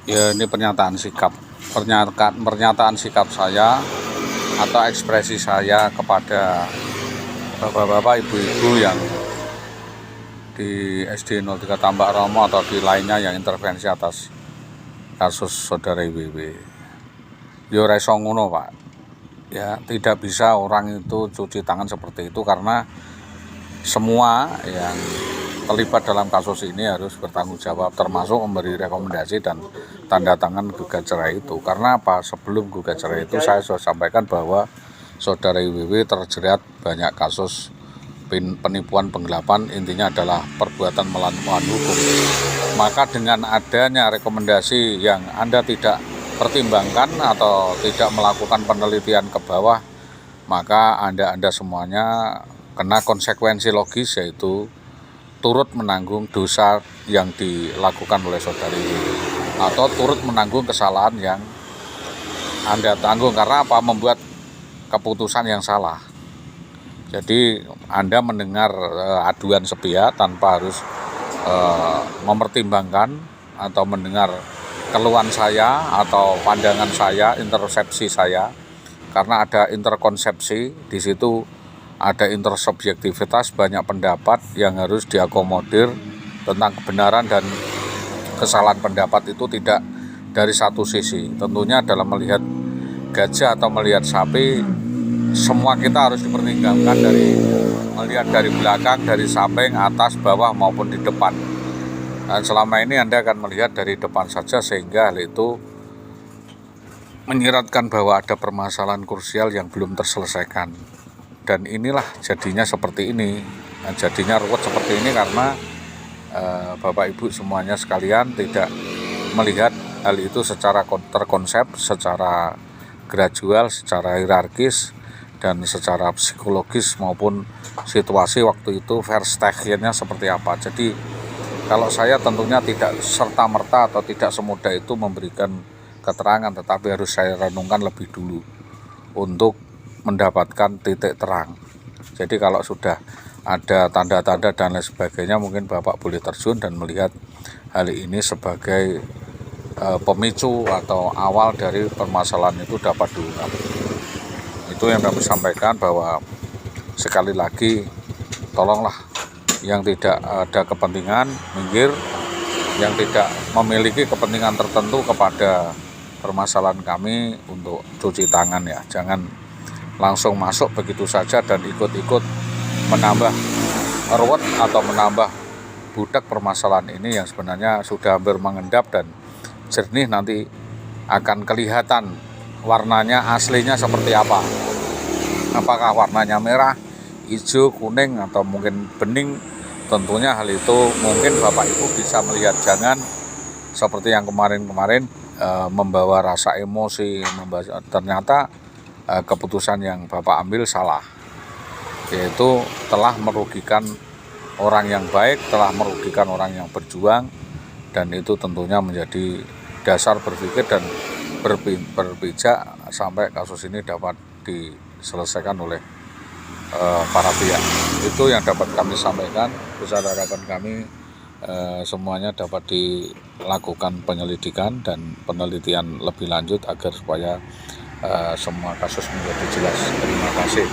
Ya, ini pernyataan sikap saya atau ekspresi saya kepada bapak-bapak, ibu-ibu yang di SD 03 Tambak Romo atau di lainnya yang intervensi atas kasus saudara IWW. Yo reso ngono, Pak. Ya, tidak bisa orang itu cuci tangan seperti itu, karena semua yang terlibat dalam kasus ini harus bertanggung jawab, termasuk memberi rekomendasi dan tanda tangan gugat cerai itu. Karena apa? Sebelum gugat cerai itu saya sudah sampaikan bahwa saudara IWW terjerat banyak kasus penipuan, penggelapan, intinya adalah perbuatan melawan hukum. Maka dengan adanya rekomendasi yang Anda tidak pertimbangkan atau tidak melakukan penelitian ke bawah, maka Anda semuanya kena konsekuensi logis, yaitu turut menanggung dosa yang dilakukan oleh saudari atau turut menanggung kesalahan yang Anda tanggung. Karena apa? Membuat keputusan yang salah. Jadi Anda mendengar aduan sepihak tanpa harus mempertimbangkan atau mendengar keluhan saya atau pandangan saya, intersepsi saya, karena ada interkonsepsi di situ. Ada intersubjektivitas, banyak pendapat yang harus diakomodir tentang kebenaran dan kesalahan pendapat itu tidak dari satu sisi. Tentunya dalam melihat gajah atau melihat sapi, semua kita harus dipertimbangkan, dari melihat dari belakang, dari samping, atas, bawah maupun di depan. Dan selama ini Anda akan melihat dari depan saja, sehingga hal itu menyiratkan bahwa ada permasalahan krusial yang belum terselesaikan. Dan inilah jadinya seperti ini. Nah, jadinya ruwet seperti ini karena Bapak Ibu semuanya sekalian tidak melihat hal itu secara terkonsep, secara gradual, secara hierarkis, dan secara psikologis maupun situasi waktu itu verstehen-nya seperti apa. Jadi kalau saya tentunya tidak serta-merta atau tidak semudah itu memberikan keterangan, tetapi harus saya renungkan lebih dulu untuk mendapatkan titik terang. Jadi kalau sudah ada tanda-tanda dan lain sebagainya, mungkin Bapak boleh terjun dan melihat hal ini sebagai pemicu atau awal dari permasalahan itu dapat diungkap. Itu yang kami sampaikan, bahwa sekali lagi tolonglah yang tidak ada kepentingan minggir, yang tidak memiliki kepentingan tertentu kepada permasalahan kami untuk cuci tangan ya. Jangan langsung masuk begitu saja dan ikut-ikut menambah ruwet atau menambah budak permasalahan ini yang sebenarnya sudah hampir mengendap dan jernih. Nanti akan kelihatan warnanya aslinya seperti apa. Apakah warnanya merah, hijau, kuning, atau mungkin bening. Tentunya hal itu mungkin Bapak Ibu bisa melihat. Jangan seperti yang kemarin-kemarin membawa rasa emosi, ternyata keputusan yang Bapak ambil salah, yaitu telah merugikan orang yang baik, telah merugikan orang yang berjuang, dan itu tentunya menjadi dasar berpikir dan berpijak sampai kasus ini dapat diselesaikan oleh para pihak. Itu yang dapat kami sampaikan. Besar harapan kami semuanya dapat dilakukan penyelidikan dan penelitian lebih lanjut agar supaya semua kasus menjadi jelas. Terima kasih.